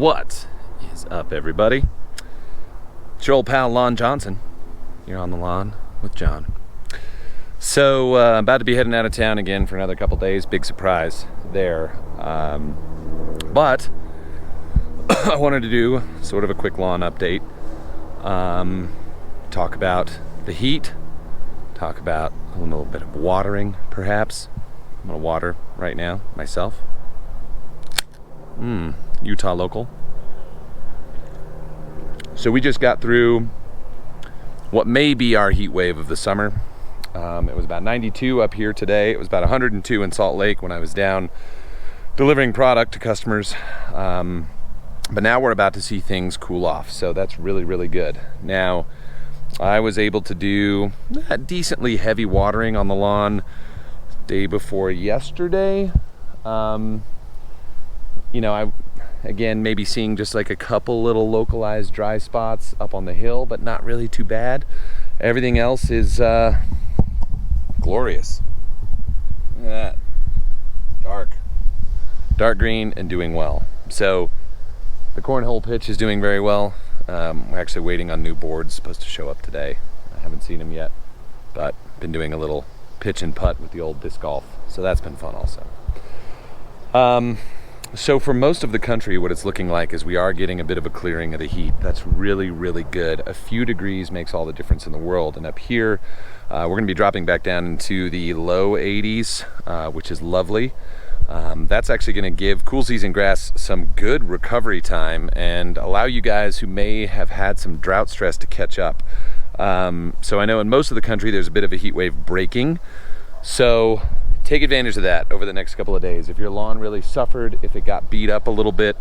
What is up, everybody? It's your old pal Lon Johnson. You're on the lawn with John. So about to be heading out of town again for another couple days. Big surprise there. But I wanted to do sort of a quick lawn update. Talk about the heat. Talk about a little bit of watering, perhaps. I'm gonna water right now myself. Utah local. So we just got through what may be our heat wave of the summer. It was about 92 up here today. It was about 102 in Salt Lake when I was down delivering product to customers. But now we're about to see things cool off. So that's really, really good. Now, I was able to do decently heavy watering on the lawn day before yesterday. Again, maybe seeing just like a couple little localized dry spots up on the hill, but not really too bad. Everything else is glorious. Look at that. Dark green and doing well. So the cornhole pitch is doing very well. We're actually waiting on new boards, supposed to show up today. I haven't seen them yet, but been doing a little pitch and putt with the old disc golf. So that's been fun also. So for most of the country, what it's looking like is we are getting a bit of a clearing of the heat. That's really, really good. A few degrees makes all the difference in the world. And up here, we're gonna be dropping back down into the low 80s, which is lovely. That's actually gonna give cool season grass some good recovery time and allow you guys who may have had some drought stress to catch up. So I know in most of the country, there's a bit of a heat wave breaking. So take advantage of that over the next couple of days. If your lawn really suffered, if it got beat up a little bit,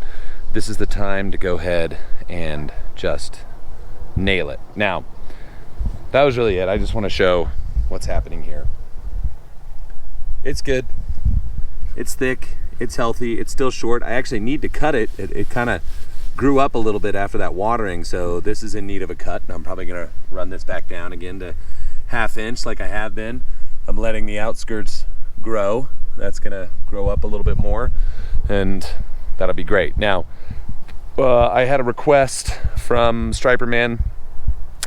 this is the time to go ahead and just nail it. Now, that was really it. I just want to show what's happening here. It's good. It's thick. It's healthy. It's still short. I actually need to cut it. It kind of grew up a little bit after that watering, so this is in need of a cut. I'm probably going to run this back down again to 1/2 inch like I have been. I'm letting the outskirts grow. That's gonna grow up a little bit more and that'll be great. Now, I had a request from Striper Man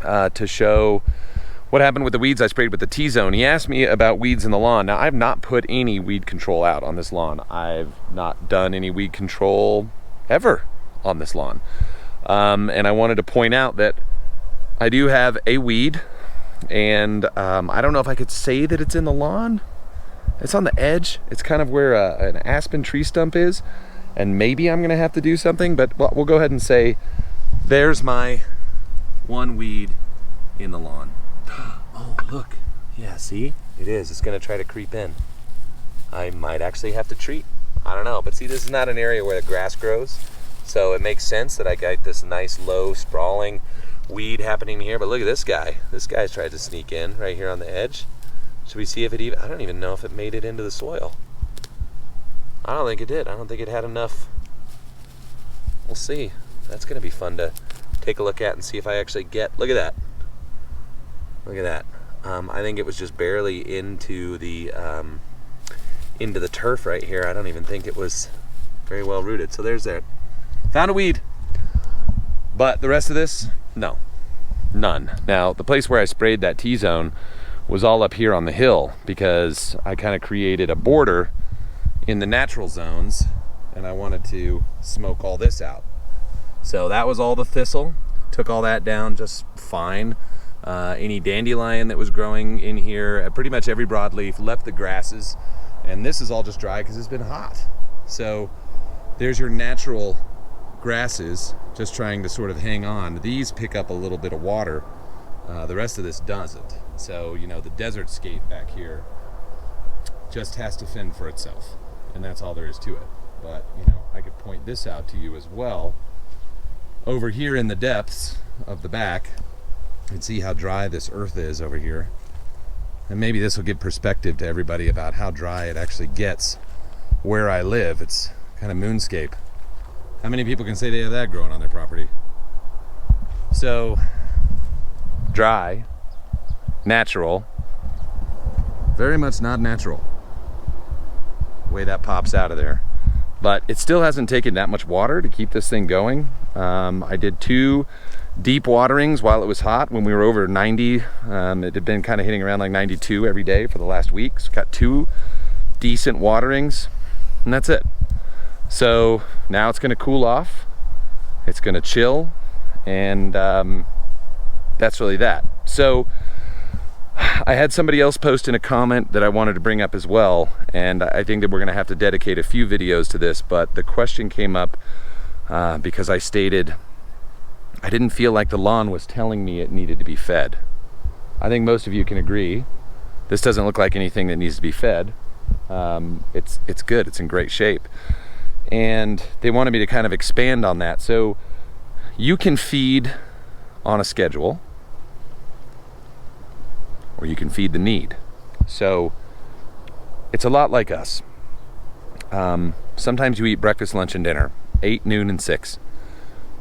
to show what happened with the weeds I sprayed with the T-Zone. He asked me about weeds in the lawn. Now, I've not put any weed control out on this lawn. I've not done any weed control ever on this lawn. And I wanted to point out that I do have a weed, and I don't know if I could say that it's in the lawn. It's on the edge. It's kind of where an aspen tree stump is, and maybe I'm gonna have to do something, but we'll go ahead and say there's my one weed in the lawn. Oh, look. Yeah, see? It is. It's gonna try to creep in. I might actually have to treat. I don't know, but see, this is not an area where the grass grows, so it makes sense that I got this nice, low, sprawling weed happening here. But look at this guy. This guy's tried to sneak in right here on the edge. Should we see if it even, I don't even know if it made it into the soil. I don't think it did. I don't think it had enough. We'll see. That's gonna be fun to take a look at and see if I actually get, look at that. Look at that. I think it was just barely into the turf right here. I don't even think it was very well rooted. So there's that. Found a weed. But the rest of this, no, none. Now, the place where I sprayed that T-Zone was all up here on the hill because I kind of created a border in the natural zones and I wanted to smoke all this out. So that was all the thistle, took all that down just fine. Any dandelion that was growing in here, pretty much every broadleaf, left the grasses, and this is all just dry because it's been hot. So there's your natural grasses just trying to sort of hang on. These pick up a little bit of water. The rest of this doesn't. So, you know, the desert scape back here just has to fend for itself. And that's all there is to it. But, you know, I could point this out to you as well. Over here in the depths of the back, you can see how dry this earth is over here. And maybe this will give perspective to everybody about how dry it actually gets where I live. It's kind of moonscape. How many people can say they have that growing on their property? So, dry, natural, very much not natural. The way that pops out of there. but it still hasn't taken that much water to keep this thing going. I did 2 deep waterings while it was hot when we were over 90. It had been kind of hitting around like 92 every day for the last week. So got 2 decent waterings, and that's it. So now it's going to cool off, it's going to chill, and that's really that. So I had somebody else post in a comment that I wanted to bring up as well, and I think that we're going to have to dedicate a few videos to this, but the question came up because I stated I didn't feel like the lawn was telling me it needed to be fed. I think most of you can agree this doesn't look like anything that needs to be fed. It's good, it's in great shape. And they wanted me to kind of expand on that. So you can feed on a schedule, or you can feed the need. So it's a lot like us. Sometimes you eat breakfast, lunch, and dinner, 8, noon, and 6,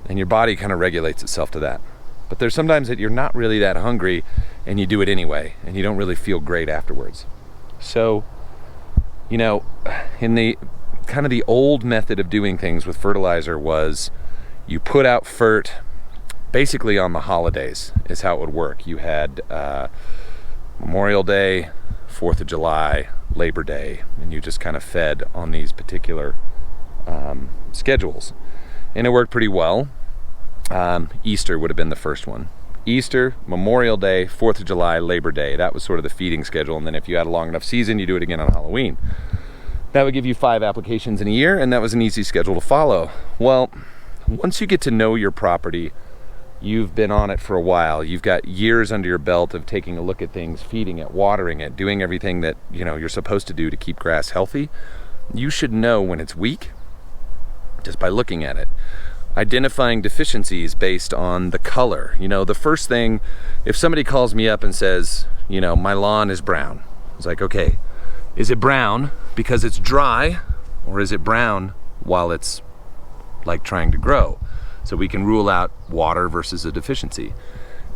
and your body kind of regulates itself to that. But there's sometimes that you're not really that hungry and you do it anyway, and you don't really feel great afterwards. So, you know, in the kind of the old method of doing things with fertilizer was you put out fert basically on the holidays is how it would work. You had Memorial Day, 4th of July, Labor Day, and you just kind of fed on these particular schedules. And it worked pretty well. Easter would have been the first one. Easter, Memorial Day, 4th of July, Labor Day. That was sort of the feeding schedule. And then if you had a long enough season, you do it again on Halloween. That would give you 5 applications in a year, and that was an easy schedule to follow. Well, once you get to know your property, you've been on it for a while, you've got years under your belt of taking a look at things, feeding it, watering it, doing everything that you're supposed to do to keep grass healthy. You should know when it's weak just by looking at it. Identifying deficiencies based on the color. The first thing, if somebody calls me up and says, my lawn is brown, it's like, okay, is it brown because it's dry, or is it brown while it's like trying to grow? So we can rule out water versus a deficiency.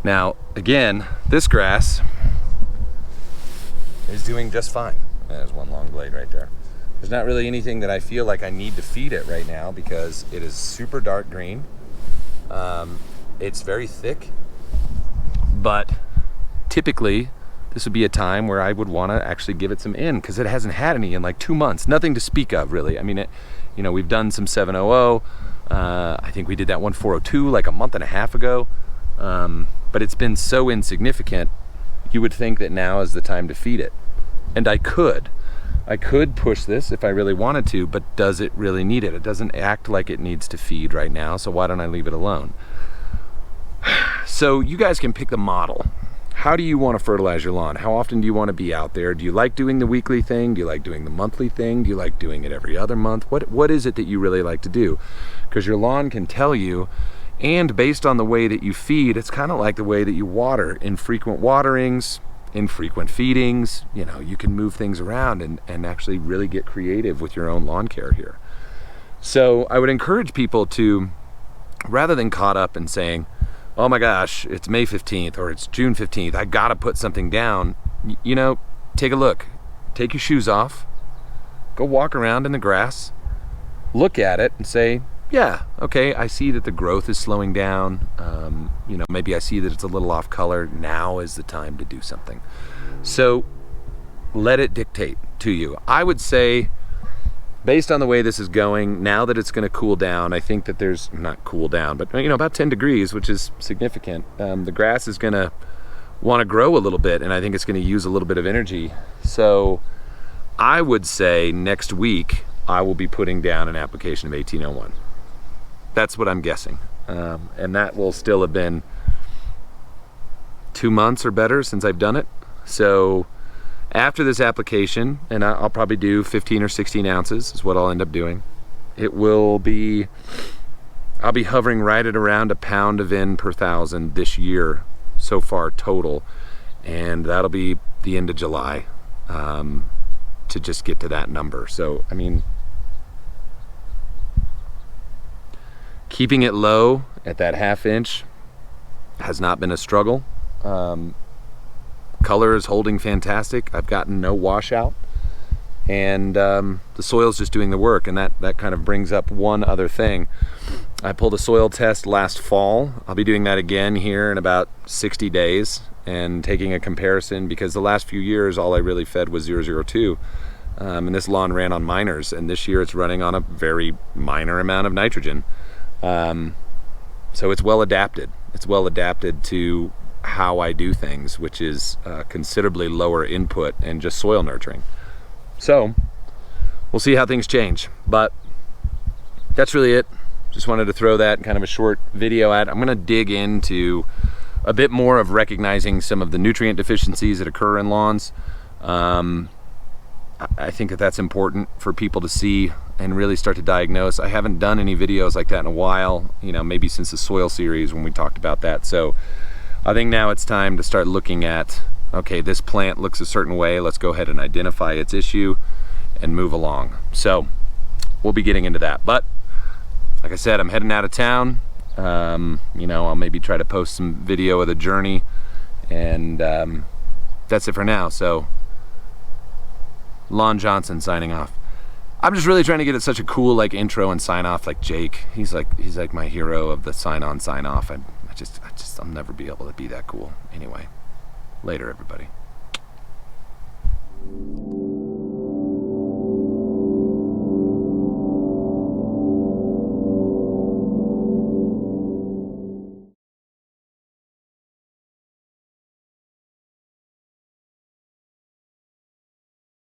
Now, again, this grass is doing just fine. There's one long blade right there. There's not really anything that I feel like I need to feed it right now because it is super dark green. It's very thick, but typically this would be a time where I would want to actually give it some in because it hasn't had any in like 2 months. Nothing to speak of, really. I mean, we've done some 700. I think we did that one 402 like a month and a half ago. But it's been so insignificant, you would think that now is the time to feed it. And I could push this if I really wanted to, but does it really need it? It doesn't act like it needs to feed right now, so why don't I leave it alone? So you guys can pick the model. How do you want to fertilize your lawn? How often do you want to be out there? Do you like doing the weekly thing? Do you like doing the monthly thing? Do you like doing it every other month? What is it that you really like to do? Because your lawn can tell you, and based on the way that you feed, it's kind of like the way that you water. Infrequent waterings, infrequent feedings, you can move things around and actually really get creative with your own lawn care here. So I would encourage people to, rather than caught up in saying, oh my gosh, it's May 15th or it's June 15th, I gotta put something down, take a look. Take your shoes off, go walk around in the grass, look at it and say, yeah, okay, I see that the growth is slowing down. Maybe I see that it's a little off color. Now is the time to do something. So let it dictate to you. I would say, based on the way this is going, now that it's going to cool down, I think that there's, not cool down, but about 10 degrees, which is significant. The grass is going to want to grow a little bit, and I think it's going to use a little bit of energy. So I would say next week, I will be putting down an application of 1801. That's what I'm guessing. And that will still have been 2 months or better since I've done it. So after this application, and I'll probably do 15 or 16 ounces is what I'll end up doing. I'll be hovering right at around a pound of N per 1,000 this year so far total. And that'll be the end of July to just get to that number. So, keeping it low at that 1/2 inch has not been a struggle. Color is holding fantastic. I've gotten no washout, and the soil's just doing the work. And that kind of brings up one other thing. I pulled a soil test last fall. I'll be doing that again here in about 60 days and taking a comparison, because the last few years all I really fed was 002. And this lawn ran on minors, and this year it's running on a very minor amount of nitrogen. So it's well adapted. It's well adapted to how I do things, which is considerably lower input and just soil nurturing. So we'll see how things change, but that's really it. Just wanted to throw that kind of a short video at. I'm gonna dig into a bit more of recognizing some of the nutrient deficiencies that occur in lawns. I think that that's important for people to see and really start to diagnose. I haven't done any videos like that in a while, you know, maybe since the soil series when we talked about that. So I think now it's time to start looking at, okay, this plant looks a certain way, let's go ahead and identify its issue and move along. So we'll be getting into that. But like I said, I'm heading out of town. You know, I'll maybe try to post some video of the journey, and that's it for now. So Lon Johnson signing off. I'm just really trying to get it such a cool like intro and sign off, like Jake. He's like my hero of the sign on, sign off. I'll never be able to be that cool. Anyway, later everybody.